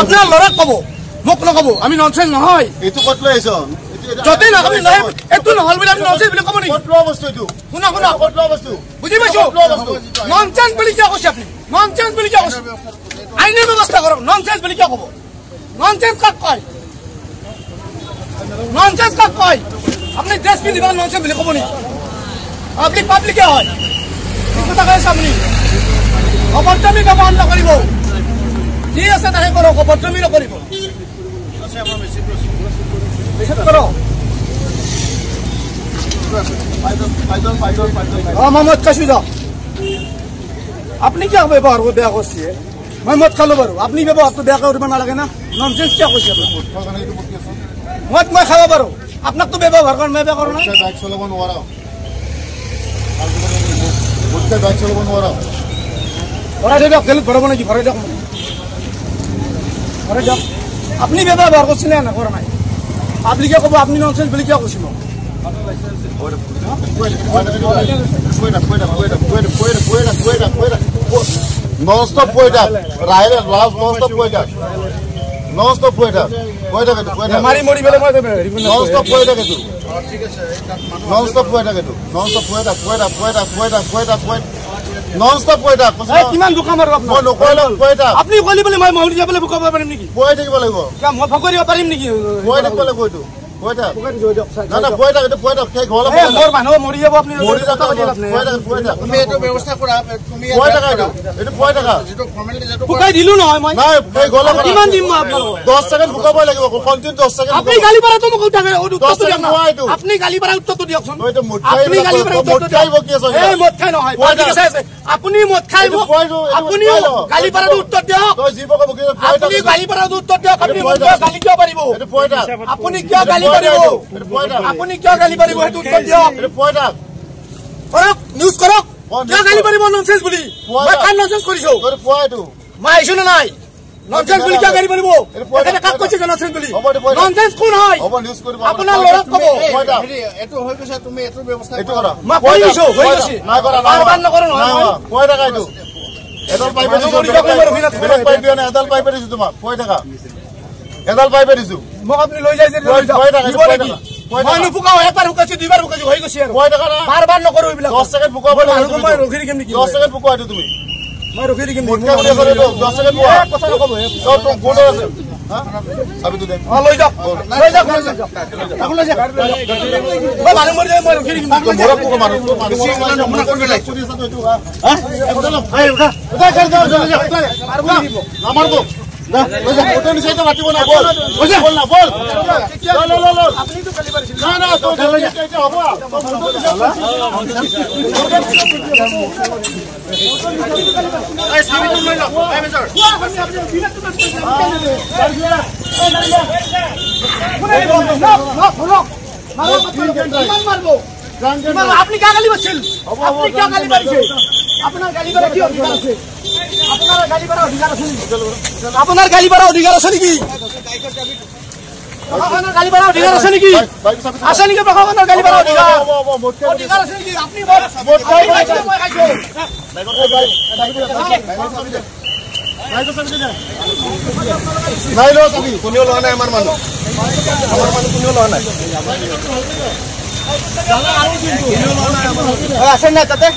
আপনার লড়াক কব মোক নকব আমি ননসেন্স নহয় এইটো কত লৈ আইছ যদি না আমি নাই এটো নহল বলি আমি ননসেন্স বলি কব নি কত লোৱা বস্তু এইটো শুনা শুনা কত লোৱা বস্তু বুঝি পাইছো ননসেন্স বলি কি কৈছে আপনি ননসেন্স বলি কি কৈছে আইনের ব্যবস্থা করব ননসেন্স বলি কি কব ননসেন্স কাক কয় ননসেন্স কাক কয় আপনি ড্রেস পিন্ধিবা ননসেন্স বলি কব নি আপনি পাবলিকে হয় কথা কয় সামনে অবর্তমি ব্যবহার নকরিব কি আছে তাকে করো অবর্তমি নকরিব মোহাম্মদ কাশিদা আপনি কি ব্যবহার বেয়া করছে মই মদ খালো বাৰু আপনি ব্যবহাৰ তো বেয়া কৰিব নালাগে না ননসেন্স কি কৈছে মদ মই খাব বাৰু আপনাক তো ব্যবহাৰ কৰেন মই বেয়া কৰো না বাইক চলাব নোৱাৰা বুঝতে বাইক চলাব নোৱাৰা ওরা দিয়ক গেলে ধরব নাকি ঘরে দিয়ক ঘরে দিয়ক আপনি ব্যবহার করছেন না করে নাই পাবলিকে কব আপনি ননসেন্স বলি কি কৈছিল Non-stop poeta. Right, last non-stop poeta. Non-stop poeta. Poeta ke tu. মারি মরি বেলে মই দেবে Non-stop poeta ke tu. Non-stop poeta ke tu. Non-stop poeta, poeta, poeta, poeta, poeta, poeta. Non-stop poeta. এই কিমান দুকা মারব আপনি মই নকইলো poeta. আপনি কলি বলে মই মহৰি যাবলে বুকাব পাৰিম নেকি Poeta থাকিব লাগিব. কাম মই ফকৰিব পাৰিম নেকি Poeta থাকিব লাগিব এইটো. Poeta. ফকৰি জয় দিয়ক না না poeta ke tu poeta ke ঘৰ এই মোৰ মানুহ মৰি যাব আপনি মৰি যাব poeta poeta. তুমি এটো ব্যৱস্থা কৰা তুমি poeta ka এইটো poeta ka. যেটো ফৰ্মেলিটি যেটো ফুকাই দিলু নহয় মই নাই এই ঘৰ কিমান দিম মই আপোনাক 10 সেকেন্ড বুকাব লাগিব কন্টিনিউ 10 সেকেন্ড আপনি গালি পারা তো মোক উঠাকে উত্তর দিয়ক না সেকেন্ড আপনি গালি পারা উত্তর তো দিয়কছন ওইটো মুঠাই আপনি গালি পারা উত্তর মুঠাই বকি আছে এই মদ খাই নহয় ঠিক আছে আপনি মদ খাইব আপনি গালি পারা উত্তর দিয়ক তই জীবক বকি আপনি গালি পারা উত্তর দিয়ক আপনি মদ গালি কিয় পারিব এইটো পয়টা আপনি কিয় গালি পারিব আপনি কিয় গালি পারিব হেতু উত্তর দিয়ক এইটো পয়টা কৰক নিউজ কৰক কিয় গালি পাৰিব ননসেন্স বুলি মই কান ননসেন্স কৰিছো তোৰ পয়টো মই আইছো না নাই ননসেন্স বুলি কিয় গালি পারিব এখানে কাক কৈছে ননসেন্স বুলি ননসেন্স কোন হয় হ'ব নিউজ কৰিব আপোনাৰ লড়াক কব পয়টা এটো হৈ গৈছে তুমি এটো ব্যৱস্থা এইটো কৰা মই কৈছো হৈ গৈছে নাই কৰা বাৰবাৰ নকৰো নহয় পয়টা কাইটো এডাল পাইপে দিছো বেলেগ পাইপ দিয়া নাই এডাল পাইপে দিছো তোমাক পয়টা কা এডাল পাইপে দিছো মোক আপনি লৈ যাই যে মই নুফুকাও একবাৰ ফুকাইছো দুইবাৰ ফুকাইছো হৈ গৈছে আৰু পয়টা কা বাৰবাৰ নকৰো এইবিলাক 10 সেকেন্ড বুকাব লাগিব মই ৰখি দিম নেকি 10 সেকেন্ড বুকাও এইটো তুমি মই ৰখি দিম মুটকা বুলি কৰে 10 সেকেন্ড বুকা কথা নকব সব গুড আছে হা চাবি তো দে লৈ যাওক এখন লৈ যাওক মই মানুহ মৰি যাই মই ৰখি দিম মোৰক কোক মাৰো নমুনা কৰিব লাগে চুৰি আছে তো এইটো হা এই উঠা নামাৰবো না লৈ যা ফটো নিছে তো মাতিব না বল বল না বল ল আপনি তো গালি পারিছেন না না তো এটা হ'ব তো ফটো নিছে এই সাবি তুমি লৈ ল এই মেজৰ আপনি কে গালি পাচ্ছেন আপনি কে গালি পারিছে আপনার গালি পারা কি অধিকার আছে আপনার গালি পারা অধিকার আছে আপনার গালি পারা অধিকার আছে নাকি আপনার গালি পারা অধিকার আছে নাকি আছে নাকি আপনার গালি পারা অধিকার আছে নাকি আপনি ভোট খাইছো নাই লো চাবি কোনেও লোৱা নাই আমাৰ মানুহ কোনেও লোৱা নাই আছে না তাতে